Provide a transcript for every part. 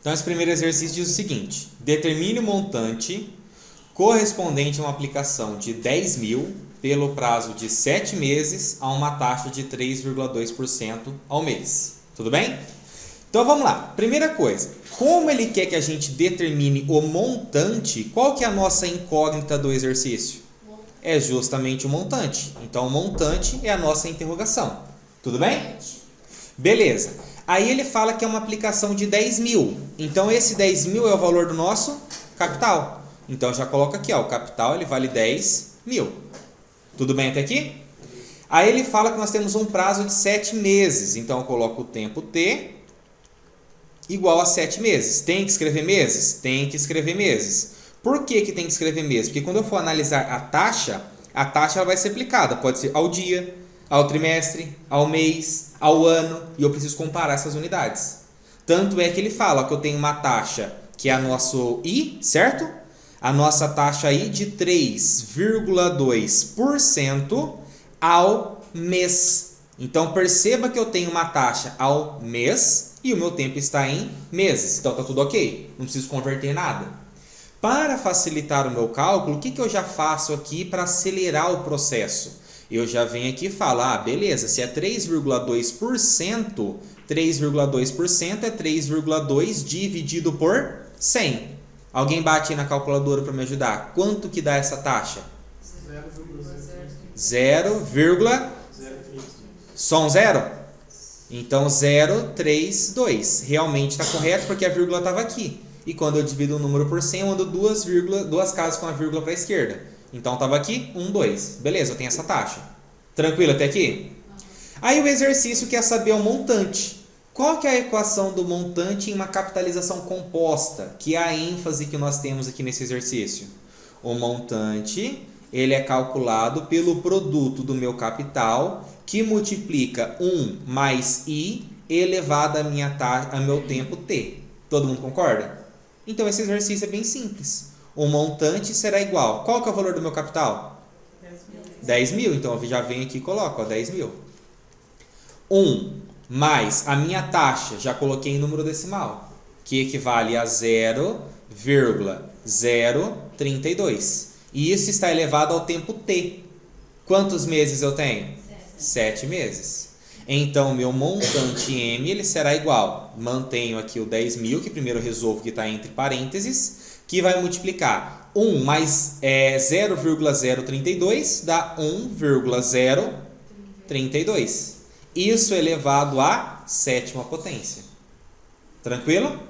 Então, esse primeiro exercício diz o seguinte: determine o montante correspondente a uma aplicação de 10 mil pelo prazo de 7 meses a uma taxa de 3,2% ao mês. Tudo bem? Então, vamos lá. Primeira coisa, como ele quer que a gente determine o montante, qual que é a nossa incógnita do exercício? É justamente o montante. Então, o montante é a nossa interrogação. Tudo bem? Beleza. Aí ele fala que é uma aplicação de 10 mil. Então, esse 10 mil é o valor do nosso capital. Então, já coloca aqui, ó, o capital ele vale 10 mil. Tudo bem até aqui? Aí ele fala que nós temos um prazo de 7 meses. Então, eu coloco o tempo T igual a 7 meses. Tem que escrever meses? Tem que escrever meses. Por que tem que escrever meses? Porque quando eu for analisar a taxa ela vai ser aplicada. Pode ser ao dia, ao trimestre, ao mês, ao ano. E eu preciso comparar essas unidades. Tanto é que ele fala que eu tenho uma taxa que é a nosso I, certo? A nossa taxa aí de 3,2% ao mês. Então, perceba que eu tenho uma taxa ao mês e o meu tempo está em meses. Então, está tudo ok. Não preciso converter nada. Para facilitar o meu cálculo, o que eu já faço aqui para acelerar o processo? Eu já venho aqui e falo, beleza, se é 3,2%, 3,2% é 3,2 dividido por 100. Alguém bate aí na calculadora para me ajudar. Quanto que dá essa taxa? 0, só um zero? Então 0,32. Realmente está correto porque a vírgula estava aqui. E quando eu divido um número por 100, eu ando duas casas com a vírgula para a esquerda. Então estava aqui 1, 2. Beleza, eu tenho essa taxa. Tranquilo até aqui? Aí o exercício quer saber o montante. Qual que é a equação do montante em uma capitalização composta? Que é a ênfase que nós temos aqui nesse exercício. O montante ele é calculado pelo produto do meu capital que multiplica 1 mais I elevado a meu tempo T. Todo mundo concorda? Então esse exercício é bem simples. O montante será igual. Qual que é o valor do meu capital? 10 mil. Então eu já venho aqui e coloco 10 mil. 1 mais a minha taxa, já coloquei em número decimal, que equivale a 0,032. E isso está elevado ao tempo T. Quantos meses eu tenho? 7 meses. Então, meu montante M ele será igual. Mantenho aqui o 10 mil, que primeiro resolvo que está entre parênteses, que vai multiplicar 1 mais 0,032 dá 1,032. Isso elevado à sétima potência. Tranquilo?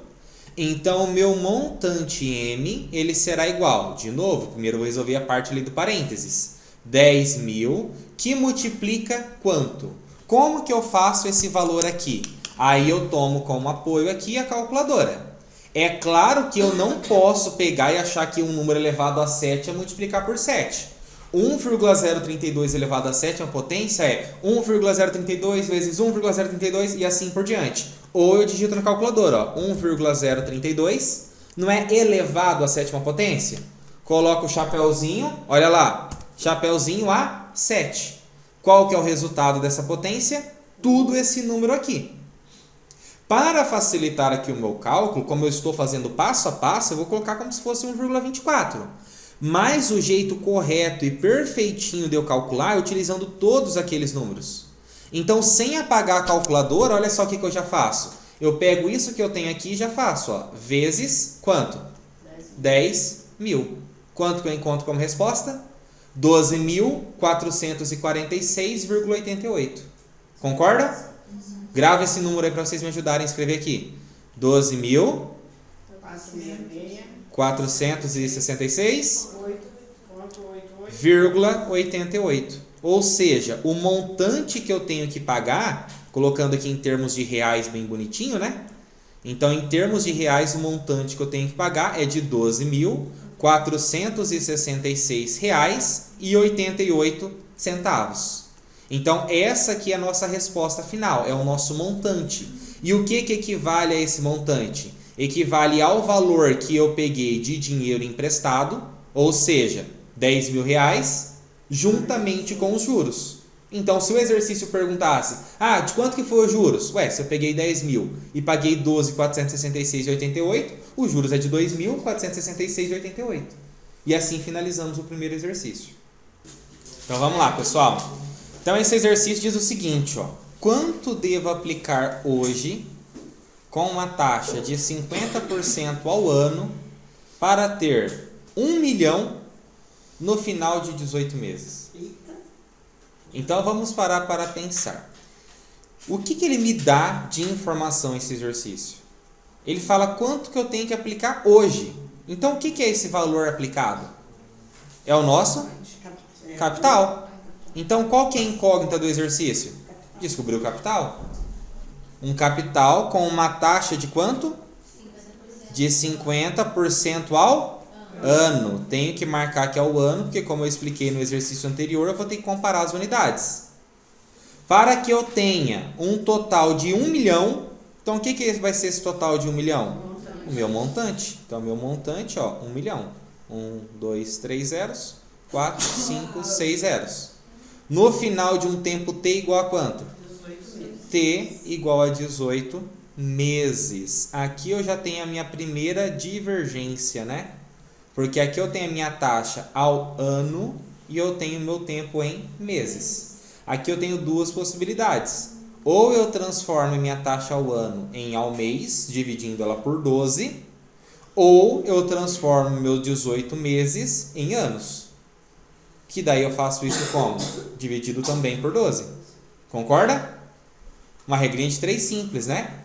Então, o meu montante M ele será igual. De novo, primeiro eu vou resolver a parte ali do parênteses. 10 mil, que multiplica quanto? Como que eu faço esse valor aqui? Aí eu tomo como apoio aqui a calculadora. É claro que eu não posso pegar e achar que um número elevado a 7 é multiplicar por 7. 1,032 elevado a 7 potência é 1,032 vezes 1,032 e assim por diante. Ou eu digito na calculadora, 1,032 não é elevado a sétima potência? Coloco o chapeuzinho, olha lá, chapeuzinho a 7. Qual que é o resultado dessa potência? Tudo esse número aqui. Para facilitar aqui o meu cálculo, como eu estou fazendo passo a passo, eu vou colocar como se fosse 1,24. Mas o jeito correto e perfeitinho de eu calcular é utilizando todos aqueles números. Então, sem apagar a calculadora, olha só o que eu já faço. Eu pego isso que eu tenho aqui e já faço, vezes quanto? 10 mil. Quanto que eu encontro como resposta? 12.446,88. Concorda? Grava esse número aí para vocês me ajudarem a escrever aqui. 12.466,88. Ou seja, o montante que eu tenho que pagar, colocando aqui em termos de reais bem bonitinho, né? Então, em termos de reais, o montante que eu tenho que pagar é de R$ 12.466,88. Então, essa aqui é a nossa resposta final, é o nosso montante. E o que equivale a esse montante? Equivale ao valor que eu peguei de dinheiro emprestado, ou seja, R$ 10 mil, juntamente com os juros. Então, se o exercício perguntasse, de quanto que foi os juros? Ué, se eu peguei 10 mil e paguei 12.466,88, os juros é de 2.466,88. E assim finalizamos o primeiro exercício. Então, vamos lá, pessoal. Então, esse exercício diz o seguinte, quanto devo aplicar hoje com uma taxa de 50% ao ano para ter 1 milhão no final de 18 meses? Então, vamos parar para pensar. O que ele me dá de informação esse exercício? Ele fala quanto que eu tenho que aplicar hoje. Então, o que é esse valor aplicado? É o nosso capital. Então, qual que é a incógnita do exercício? Descobrir o capital. Um capital com uma taxa de quanto? De 50% ao ano. Tenho que marcar que é o ano, porque como eu expliquei no exercício anterior, eu vou ter que comparar as unidades. Para que eu tenha um total de 1 milhão, então o que vai ser esse total de 1 milhão? O meu montante. Então, o meu montante, 1 milhão. 1, 2, 3 zeros, 4, 5, 6 zeros. No final de um tempo t igual a quanto? T igual a 18 meses. Aqui eu já tenho a minha primeira divergência, né? Porque aqui eu tenho a minha taxa ao ano e eu tenho o meu tempo em meses. Aqui eu tenho duas possibilidades. Ou eu transformo minha taxa ao ano em ao mês, dividindo ela por 12, ou eu transformo meus 18 meses em anos. Que daí eu faço isso como? Dividido também por 12. Concorda? Uma regrinha de 3 simples, né?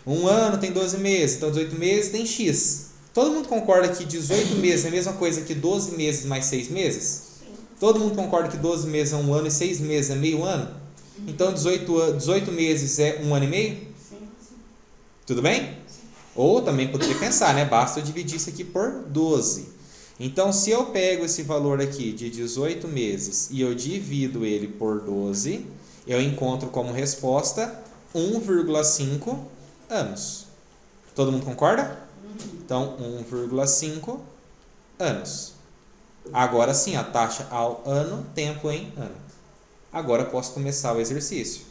Um ano tem 12 meses, então 18 meses tem X. Todo mundo concorda que 18 meses é a mesma coisa que 12 meses mais 6 meses? Sim. Todo mundo concorda que 12 meses é 1 ano e 6 meses é meio ano? Então 18 meses é 1 ano e meio? Sim. Tudo bem? Sim. Ou também poderia pensar, né? Basta eu dividir isso aqui por 12. Então, se eu pego esse valor aqui de 18 meses e eu divido ele por 12, eu encontro como resposta 1,5 anos. Todo mundo concorda? Então, 1,5 anos. Agora sim, a taxa ao ano, tempo em ano. Agora posso começar o exercício.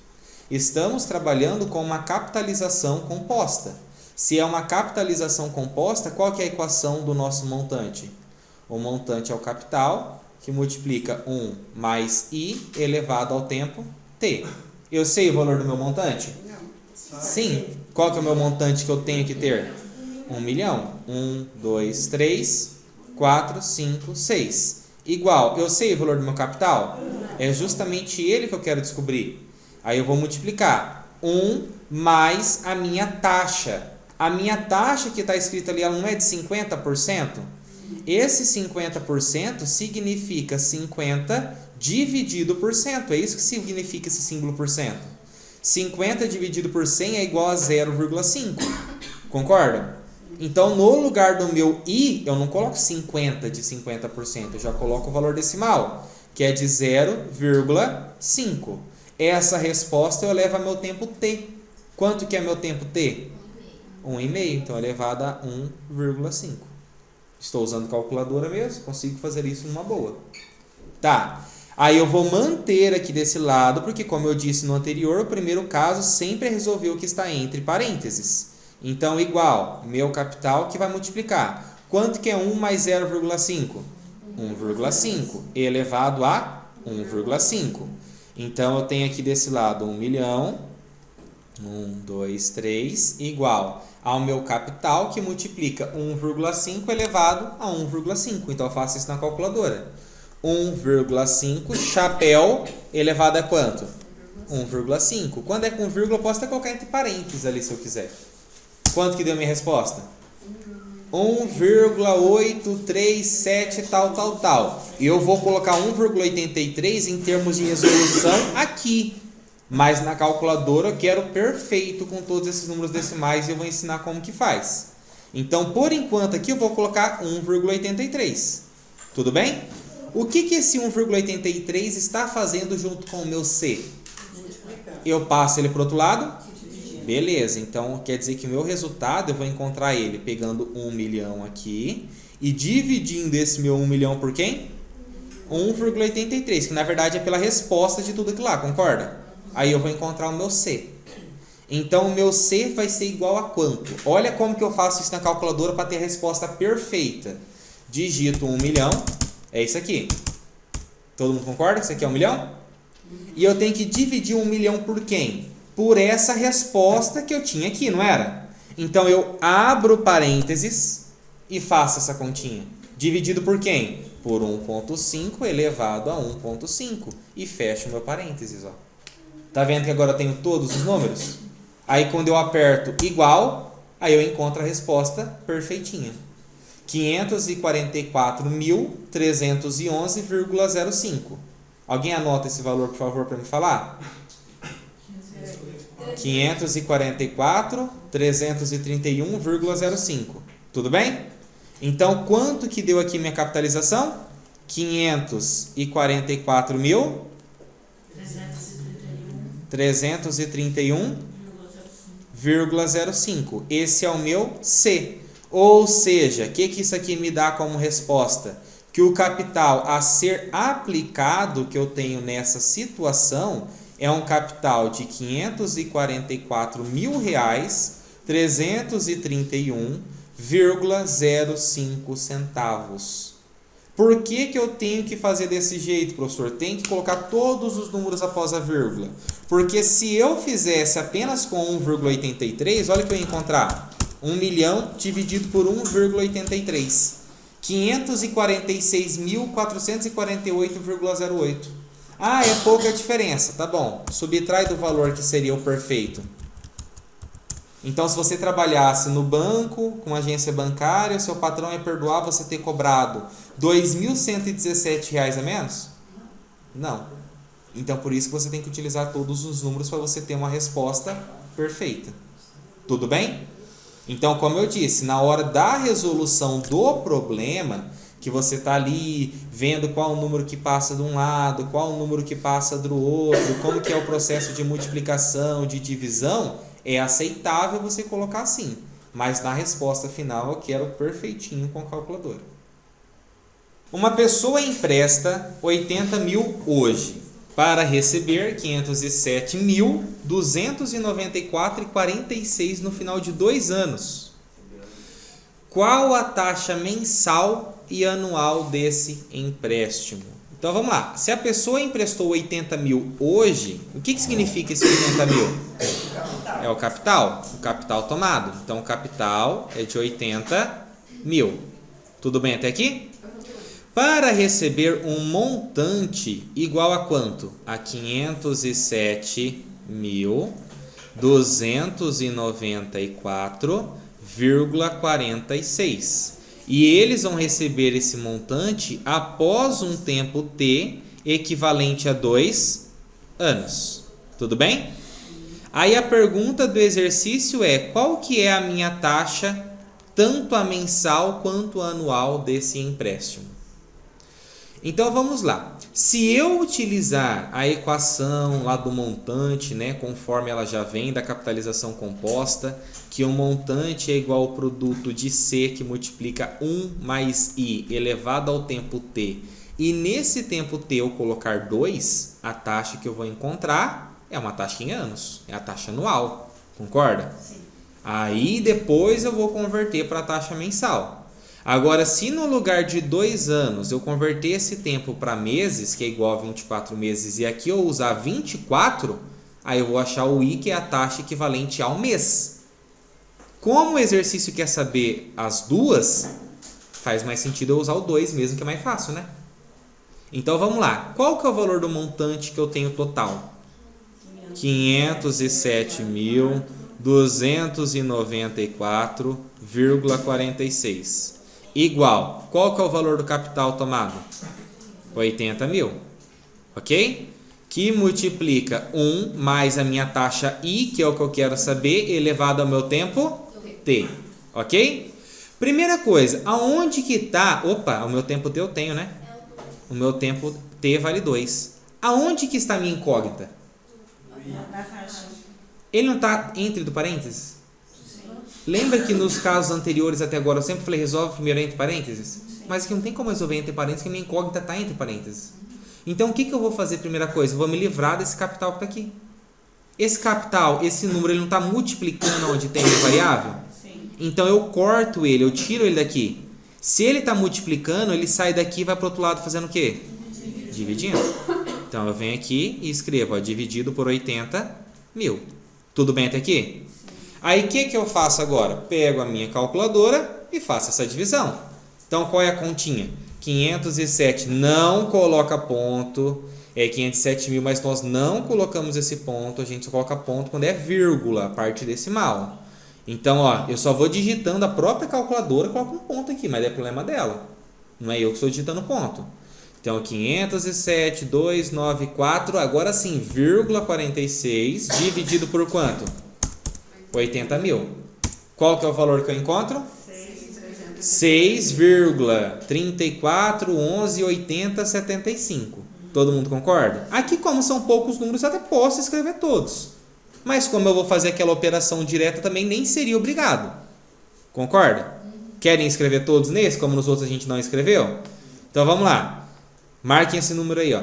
Estamos trabalhando com uma capitalização composta. Se é uma capitalização composta, qual que é a equação do nosso montante? O montante é o capital, que multiplica 1 mais i elevado ao tempo t. Eu sei o valor do meu montante? Sim. Qual que é o meu montante que eu tenho que ter? 1 milhão. 1, 2, 3, 4, 5, 6. Igual, eu sei o valor do meu capital? É justamente ele que eu quero descobrir. Aí eu vou multiplicar 1 mais a minha taxa. A minha taxa que está escrita ali, ela não é de 50%? Esse 50% significa 50 dividido por cento. É isso que significa esse símbolo por cento. 50 dividido por 100 é igual a 0,5. Concorda? Então, no lugar do meu i, eu não coloco 50 de 50%. Eu já coloco o valor decimal, que é de 0,5. Essa resposta eu elevo a meu tempo t. Quanto que é meu tempo t? 1,5. Então, elevado a 1,5. Estou usando calculadora mesmo, consigo fazer isso numa boa. Tá. Aí eu vou manter aqui desse lado, porque como eu disse no anterior, o primeiro caso sempre é resolver o que está entre parênteses. Então, igual, meu capital que vai multiplicar. Quanto que é 1 mais 0,5? 1,5 elevado a 1,5. Então, eu tenho aqui desse lado 1 milhão, 1, 2, 3, igual ao meu capital que multiplica 1,5 elevado a 1,5. Então, eu faço isso na calculadora. 1,5 chapéu elevado a quanto? 1,5. Quando é com vírgula, eu posso até colocar entre parênteses ali se eu quiser. Quanto que deu a minha resposta? 1,837 tal. E eu vou colocar 1,83 em termos de resolução aqui. Mas na calculadora eu quero perfeito com todos esses números decimais e eu vou ensinar como que faz. Então, por enquanto aqui eu vou colocar 1,83. Tudo bem? O que esse 1,83 está fazendo junto com o meu C? Eu passo ele para o outro lado? Beleza, então quer dizer que o meu resultado eu vou encontrar ele pegando 1 milhão aqui e dividindo esse meu 1 milhão por quem? 1,83, que na verdade é pela resposta de tudo aquilo lá, concorda? Aí eu vou encontrar o meu C. Então, o meu C vai ser igual a quanto? Olha como que eu faço isso na calculadora para ter a resposta perfeita. Digito 1 milhão, é isso aqui. Todo mundo concorda que isso aqui é 1 milhão? E eu tenho que dividir 1 milhão por quem? Por essa resposta que eu tinha aqui, não era? Então, eu abro parênteses e faço essa continha. Dividido por quem? Por 1,5 elevado a 1,5. E fecho meu parênteses, ó. Tá vendo que agora eu tenho todos os números? Aí quando eu aperto igual, aí eu encontro a resposta perfeitinha. 544.311,05. Alguém anota esse valor, por favor, para me falar? 544.331,05. Tudo bem? Então, quanto que deu aqui minha capitalização? 544.331,05. Esse é o meu C. Ou seja, o que isso aqui me dá como resposta? Que o capital a ser aplicado que eu tenho nessa situação é um capital de R$ 544.331,05 centavos. Por que eu tenho que fazer desse jeito, professor? Tem que colocar todos os números após a vírgula. Porque se eu fizesse apenas com 1,83, olha o que eu ia encontrar. 1 milhão dividido por 1,83. 546.448,08. Ah, é pouca diferença. Tá bom. Subtrai do valor que seria o perfeito. Então, se você trabalhasse no banco, com agência bancária, seu patrão ia perdoar você ter cobrado R$ 2.117 a menos? Não. Então, por isso que você tem que utilizar todos os números para você ter uma resposta perfeita. Tudo bem? Então, como eu disse, na hora da resolução do problema, que você está ali vendo qual o número que passa de um lado, qual o número que passa do outro, como que é o processo de multiplicação, de divisão, é aceitável você colocar assim. Mas na resposta final eu quero perfeitinho com a calculadora. Uma pessoa empresta 80 mil hoje para receber 507.294,46 no final de 2 anos. Qual a taxa mensal e anual desse empréstimo? Então vamos lá. Se a pessoa emprestou 80 mil hoje, o que significa esse 80 mil? É o capital tomado. Então o capital é de 80 mil. Tudo bem até aqui? Para receber um montante igual a quanto? A 507.294,46. E eles vão receber esse montante após um tempo T equivalente a 2 anos. Tudo bem? Aí a pergunta do exercício é: qual que é a minha taxa, tanto a mensal quanto a anual desse empréstimo? Então vamos lá. Se eu utilizar a equação lá do montante, né, conforme ela já vem da capitalização composta, que o montante é igual ao produto de C que multiplica 1 mais I elevado ao tempo T, e nesse tempo T eu colocar 2, a taxa que eu vou encontrar é uma taxa em anos, é a taxa anual, concorda? Sim. Aí depois eu vou converter para a taxa mensal. Agora, se no lugar de 2 anos eu converter esse tempo para meses, que é igual a 24 meses, e aqui eu usar 24, aí eu vou achar o I, que é a taxa equivalente ao mês. Como o exercício quer saber as duas, faz mais sentido eu usar o 2 mesmo, que é mais fácil, né? Então vamos lá. Qual que é o valor do montante que eu tenho total? 507.294,46. Igual. Qual que é o valor do capital tomado? 80 mil. Ok? Que multiplica 1 mais a minha taxa I, que é o que eu quero saber, elevado ao meu tempo T. Ok? Primeira coisa, aonde que está... Opa, o meu tempo T eu tenho, né? O meu tempo T vale 2. Aonde que está a minha incógnita? Na taxa. Ele não está entre do parênteses? Lembra que nos casos anteriores até agora eu sempre falei resolve primeiro entre parênteses? Mas aqui não tem como resolver entre parênteses, que a minha incógnita está entre parênteses. Então, o que eu vou fazer? Primeira coisa, eu vou me livrar desse capital que está aqui. Esse capital, esse número, ele não está multiplicando onde tem a variável? Sim. Então, eu corto ele, eu tiro ele daqui. Se ele está multiplicando, ele sai daqui e vai para o outro lado fazendo o quê? Dividindo. Então, eu venho aqui e escrevo, ó, dividido por 80.000. Tudo bem até aqui? Aí, o que eu faço agora? Pego a minha calculadora e faço essa divisão. Então, qual é a continha? 507 não coloca ponto, é 507.000, mas nós não colocamos esse ponto, a gente só coloca ponto quando é vírgula, a parte decimal. Então, ó, eu só vou digitando a própria calculadora, coloco um ponto aqui, mas é problema dela. Não é eu que estou digitando ponto. Então, 507.294, agora sim, vírgula 46, dividido por quanto? 80.000. Qual que é o valor que eu encontro? 6,34118075. Todo mundo concorda? Aqui, como são poucos números, eu até posso escrever todos. Mas como eu vou fazer aquela operação direta, também nem seria obrigado. Concorda? Querem escrever todos nesse, como nos outros a gente não escreveu? Então vamos lá. Marquem esse número aí, ó.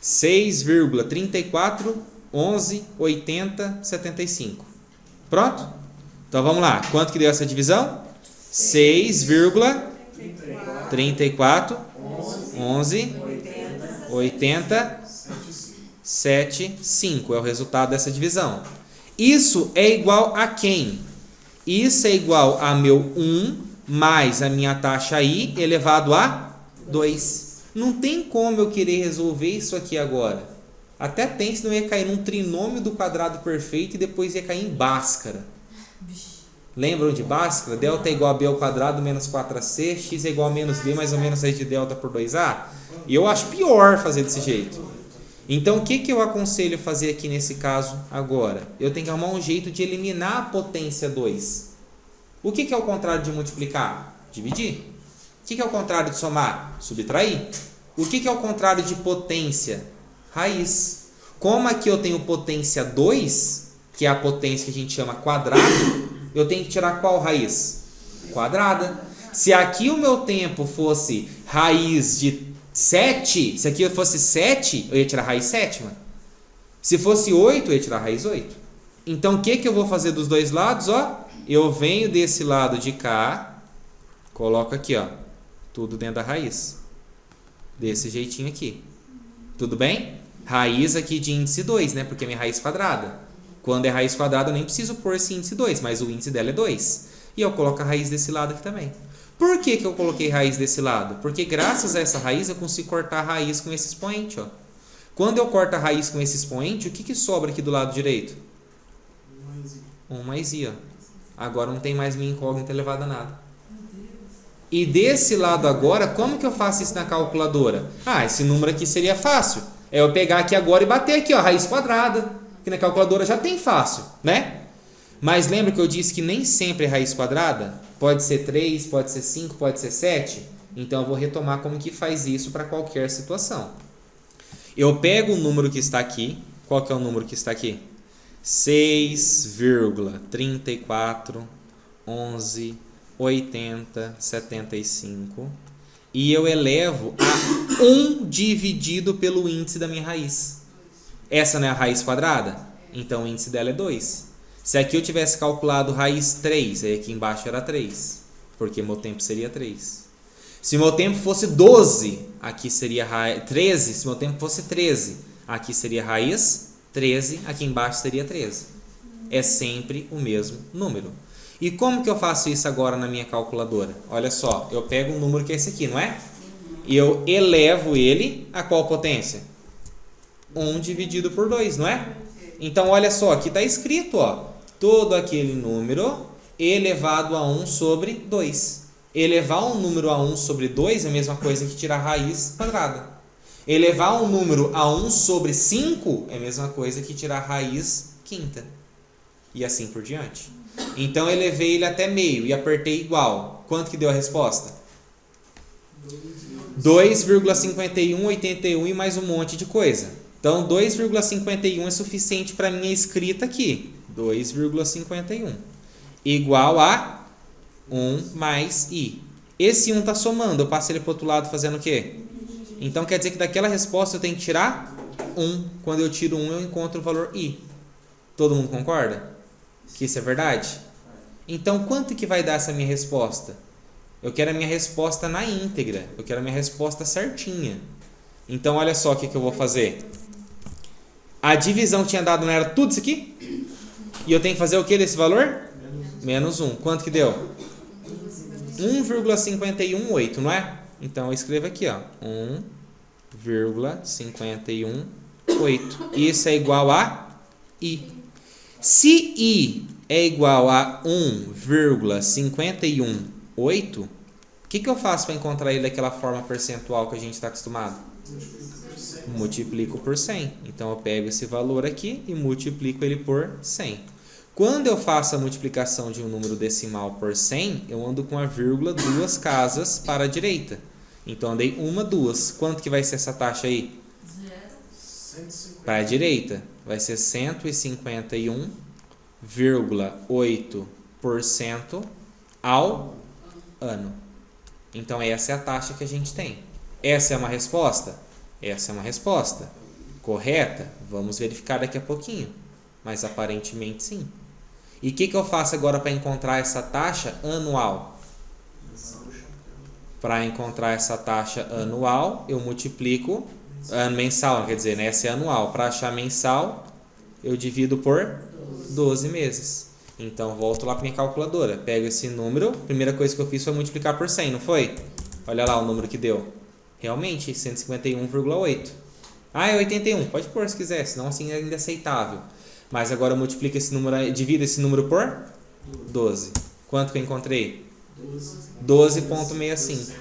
6,34118075. Pronto? Então vamos lá. Quanto que deu essa divisão? 6,34118075 é o resultado dessa divisão. Isso é igual a quem? Isso é igual a meu 1 mais a minha taxa I elevado a 2. Não tem como eu querer resolver isso aqui agora. Até tem, senão ia cair num trinômio do quadrado perfeito e depois ia cair em Bhaskara. Lembram de Bhaskara? Delta é igual a B ao quadrado menos 4AC, x é igual a menos B mais ou menos raiz de delta por 2A. E eu acho pior fazer desse jeito. Então, o que eu aconselho fazer aqui nesse caso agora? Eu tenho que arrumar um jeito de eliminar a potência 2. O que é o contrário de multiplicar? Dividir. O que é o contrário de somar? Subtrair. O que é o contrário de potência? Raiz. Como aqui eu tenho potência 2, que é a potência que a gente chama quadrado, eu tenho que tirar qual raiz? Quadrada. Se aqui o meu tempo fosse raiz de 7, se aqui fosse 7, eu ia tirar raiz sétima. Se fosse 8, eu ia tirar raiz 8. Então, o que eu vou fazer dos dois lados? Ó, eu venho desse lado de cá, coloco aqui, ó, tudo dentro da raiz. Desse jeitinho aqui. Tudo bem? Raiz aqui de índice 2, né? Porque é minha raiz quadrada. Quando é raiz quadrada, eu nem preciso pôr esse índice 2, mas o índice dela é 2. E eu coloco a raiz desse lado aqui também. Por que eu coloquei raiz desse lado? Porque graças a essa raiz eu consigo cortar a raiz com esse expoente. Ó. Quando eu corto a raiz com esse expoente, o que sobra aqui do lado direito? 1 mais I. Ó. Agora não tem mais minha incógnita elevada a nada. E desse lado agora, como que eu faço isso na calculadora? Ah, esse número aqui seria fácil. É eu pegar aqui agora e bater aqui, ó, raiz quadrada. Que na calculadora já tem fácil, né? Mas lembra que eu disse que nem sempre é raiz quadrada? Pode ser 3, pode ser 5, pode ser 7. Então eu vou retomar como que faz isso para qualquer situação. Eu pego o número que está aqui. Qual que é o número que está aqui? 6,34118075. E eu elevo a 1 dividido pelo índice da minha raiz. Essa não é a raiz quadrada? Então o índice dela é 2. Se aqui eu tivesse calculado raiz 3, aí aqui embaixo era 3. Porque meu tempo seria 3. Se meu tempo fosse 12, aqui seria raiz 13. Se meu tempo fosse 13, aqui seria raiz 13. Aqui embaixo seria 13. É sempre o mesmo número. E como que eu faço isso agora na minha calculadora? Olha só, eu pego um número que é esse aqui, não é? E eu elevo ele a qual potência? 1 dividido por 2, não é? Então, olha só, aqui está escrito, ó, todo aquele número elevado a 1 sobre 2. Elevar um número a 1 sobre 2 é a mesma coisa que tirar a raiz quadrada. Elevar um número a 1 sobre 5 é a mesma coisa que tirar a raiz quinta. E assim por diante. Então, eu elevei ele até meio e apertei igual. Quanto que deu a resposta? 2,5181 e mais um monte de coisa. Então, 2,51 é suficiente para minha escrita aqui. 2,51 igual a 1 mais I. Esse 1 está somando, eu passo ele para o outro lado fazendo o quê? Então quer dizer que daquela resposta eu tenho que tirar 1. Quando eu tiro 1, eu encontro o valor i. Todo mundo concorda? Que isso é verdade? Então quanto que vai dar essa minha resposta? Eu quero a minha resposta na íntegra. Eu quero a minha resposta certinha. Então olha só o que eu vou fazer. A divisão tinha dado, não era tudo isso aqui? E eu tenho que fazer o que desse valor? Menos 1. Quanto que deu? 1,518, não é? Então eu escrevo aqui, ó, 1,518. Isso é igual a i. Se i é igual a 1,518, o que eu faço para encontrar ele daquela forma percentual que a gente está acostumado? Multiplico por 100. Então eu pego esse valor aqui e multiplico ele por 100. Quando eu faço a multiplicação de um número decimal por 100, eu ando com a vírgula 2 casas para a direita. Então andei 1, 2. Quanto que vai ser essa taxa aí? 0. Para a direita. Vai ser 151,8% ao ano. Então essa é a taxa que a gente tem. Essa é uma resposta? Essa é uma resposta. Correta? Vamos verificar daqui a pouquinho. Mas aparentemente sim. E o que eu faço agora para encontrar essa taxa anual? Para encontrar essa taxa anual, eu multiplico mensal, quer dizer, né? Essa é anual. Para achar mensal, eu divido por 12 meses. Então, volto lá para minha calculadora. Pego esse número. Primeira coisa que eu fiz foi multiplicar por 100, não foi? Olha lá o número que deu. Realmente, 151,8. Ah, é 81. Pode pôr se quiser, senão assim é ainda aceitável. Mas agora eu multiplico esse número, divido esse número por 12. Quanto que eu encontrei? 12,65.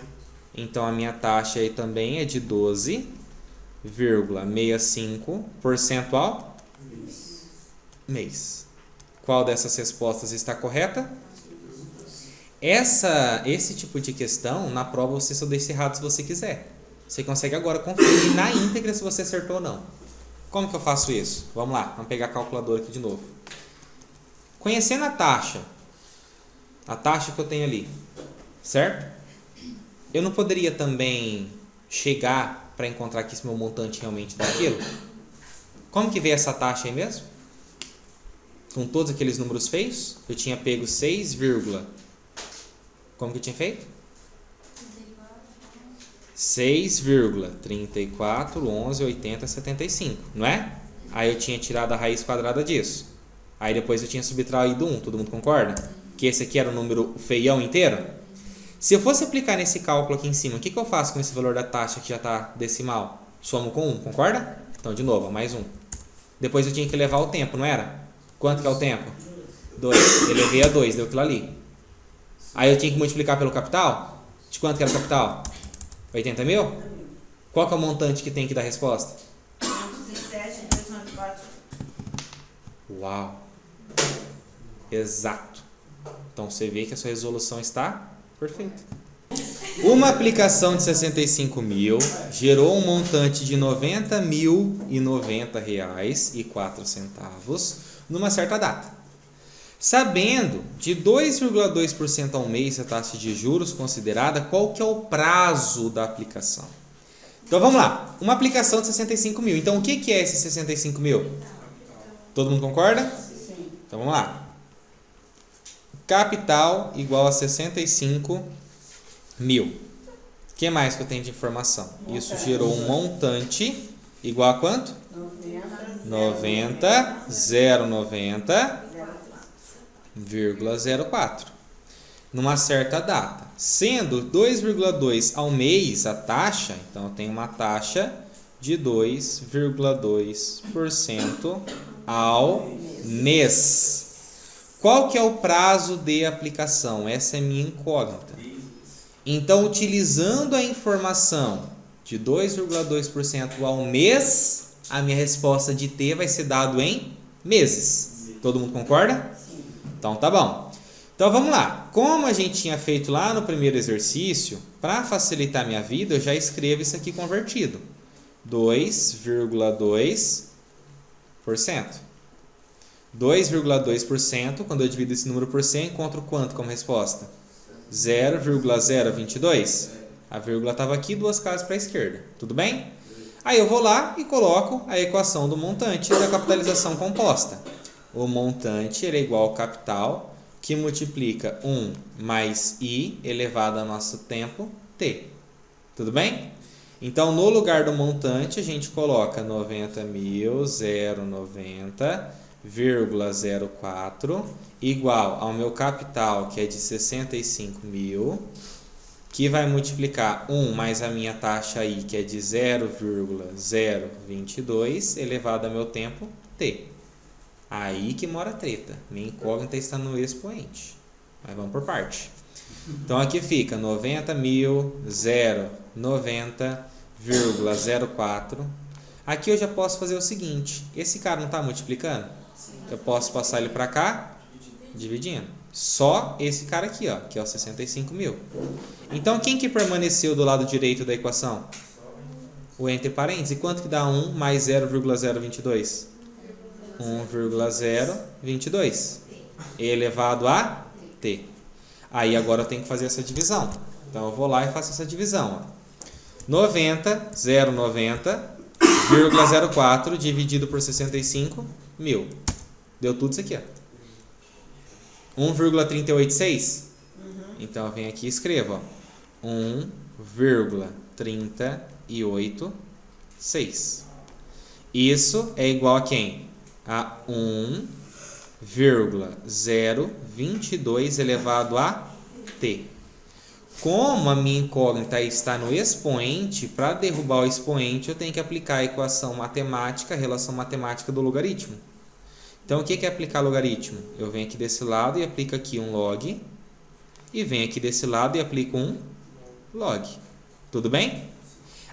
Então a minha taxa aí também é de 12,65% ao mês. Qual dessas respostas está correta? Esse tipo de questão, na prova você só deixa errado se você quiser. Você consegue agora conferir na íntegra se você acertou ou não. Como que eu faço isso? Vamos lá, vamos pegar a calculadora aqui de novo. Conhecendo a taxa que eu tenho ali, certo? Eu não poderia também chegar para encontrar aqui se meu montante realmente dá aquilo? Como que veio essa taxa aí mesmo? Com todos aqueles números feios, eu tinha pego 6, como que eu tinha feito? 6,34118075, não é? Aí eu tinha tirado a raiz quadrada disso. Aí depois eu tinha subtraído 1, todo mundo concorda? Que esse aqui era o número feião inteiro? Se eu fosse aplicar nesse cálculo aqui em cima, o que eu faço com esse valor da taxa que já está decimal? Somo com 1, concorda? Então, de novo, mais 1. Depois eu tinha que levar o tempo, não era? Quanto que é o tempo? 2. Elevei a 2, deu aquilo ali. Aí eu tinha que multiplicar pelo capital? De quanto que era o capital? 80 mil? Qual que é o montante que tem que dar a resposta? 17,294. Uau! Exato. Então você vê que a sua resolução está perfeita. Uma aplicação de 65 mil gerou um montante de R$ 90.090,04 numa certa data. Sabendo de 2,2% ao mês a taxa de juros considerada, qual que é o prazo da aplicação? Então vamos lá, uma aplicação de 65 mil. Então o que é esse 65 mil? Todo mundo concorda? Sim. Então vamos lá. Capital igual a 65 mil. O que mais que eu tenho de informação? Isso gerou um montante igual a quanto? 90,090,04 numa certa data. Sendo 2,2 ao mês a taxa, então eu tenho uma taxa de 2,2% ao mês. Qual que é o prazo de aplicação? Essa é minha incógnita. Então, utilizando a informação de 2,2% ao mês, a minha resposta de T vai ser dado em meses. Todo mundo concorda? Sim. Então tá bom. Então vamos lá. Como a gente tinha feito lá no primeiro exercício, para facilitar a minha vida, eu já escrevo isso aqui convertido. 2,2%. 2,2%, quando eu divido esse número por 100, eu encontro quanto como resposta? 0,022? A vírgula estava aqui, 2 casas para a esquerda. Tudo bem? Aí eu vou lá e coloco a equação do montante da capitalização composta. O montante ele é igual ao capital, que multiplica 1 mais I elevado ao nosso tempo, T. Tudo bem? Então, no lugar do montante, a gente coloca 90.090,04 igual ao meu capital, que é de 65.000, que vai multiplicar 1 mais a minha taxa aí, que é de 0,022, elevado ao meu tempo, T. Aí que mora a treta. Minha incógnita está no expoente. Mas vamos por parte. Então, aqui fica 90.090,04. Aqui eu já posso fazer o seguinte. Esse cara não está multiplicando? Eu posso passar ele para cá, dividindo. Só esse cara aqui, ó, que é o 65.000. Então, quem que permaneceu do lado direito da equação? O entre parênteses. E quanto que dá 1 mais 0,022? 1,022 elevado a T. Aí agora eu tenho que fazer essa divisão. Então eu vou lá e faço essa divisão. 90,004 dividido por 65.000. Deu tudo isso aqui, ó. 1,386? Então eu venho aqui e escrevo, ó. 1,386. Isso é igual a quem? A 1,022 elevado a T. Como a minha incógnita está no expoente, para derrubar o expoente eu tenho que aplicar a equação matemática, a relação matemática do logaritmo. Então o que é aplicar logaritmo? Eu venho aqui desse lado e aplico aqui um log, e venho aqui desse lado e aplico um log. Tudo bem?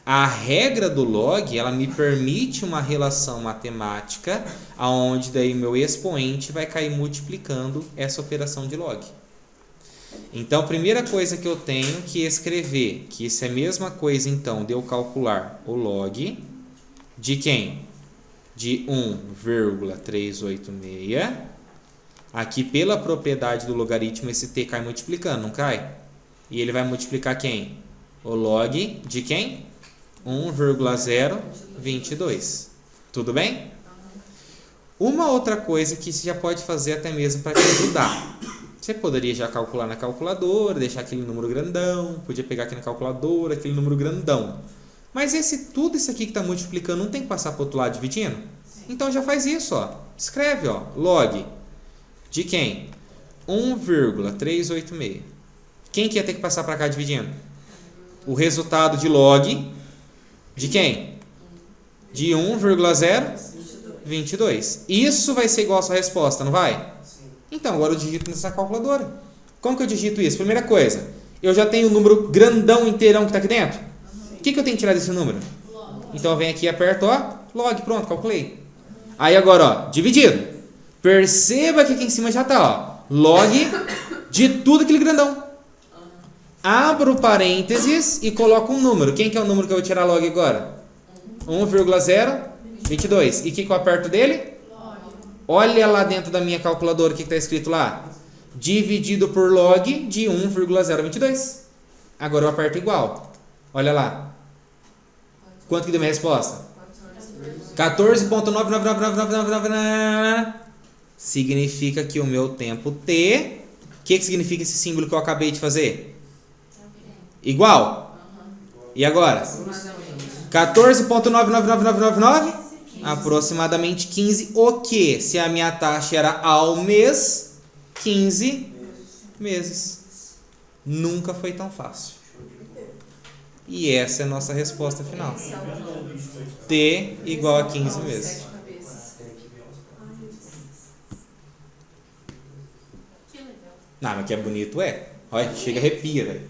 A regra do log, ela me permite uma relação matemática, onde daí meu expoente vai cair multiplicando essa operação de log. Então, a primeira coisa que eu tenho que escrever, que isso é a mesma coisa, então, de eu calcular o log de quem? De 1,386. Aqui, pela propriedade do logaritmo, esse t cai multiplicando, não cai? E ele vai multiplicar quem? O log de quem? 1,022. Tudo bem? Uma outra coisa que você já pode fazer até mesmo para te ajudar. Você poderia já calcular na calculadora, deixar aquele número grandão, podia pegar aqui na calculadora, aquele número grandão. Mas tudo isso aqui que está multiplicando não tem que passar para o outro lado dividindo? Então já faz isso, ó. Escreve, ó, log de quem? 1,386. Quem que ia ter que passar para cá dividindo? O resultado de log de quem? De 1,022. Isso vai ser igual a sua resposta, não vai? Então, agora eu digito nessa calculadora. Como que eu digito isso? Primeira coisa, eu já tenho o número grandão inteirão que está aqui dentro. O que eu tenho que tirar desse número? Então, eu venho aqui e aperto, ó, log, pronto, calculei. Aí agora, ó, dividido. Perceba que aqui em cima já está, ó, log de tudo aquele grandão. Abro parênteses e coloco um número. Quem que é o número que eu vou tirar log agora? 1,022. E o que eu aperto dele? Olha lá dentro da minha calculadora o que está escrito lá. Dividido por log de 1,022. Agora eu aperto igual. Olha lá. Quanto que deu minha resposta? 14,9999999. Significa que o meu tempo T... O que significa esse símbolo que eu acabei de fazer? Igual? E agora? 14,99999? Aproximadamente 15. O que? Se a minha taxa era ao mês, 15 meses. Nunca foi tão fácil. E essa é a nossa resposta final. T igual a 15 meses. Não, mas que é bonito, é. Olha, chega arrepia, velho.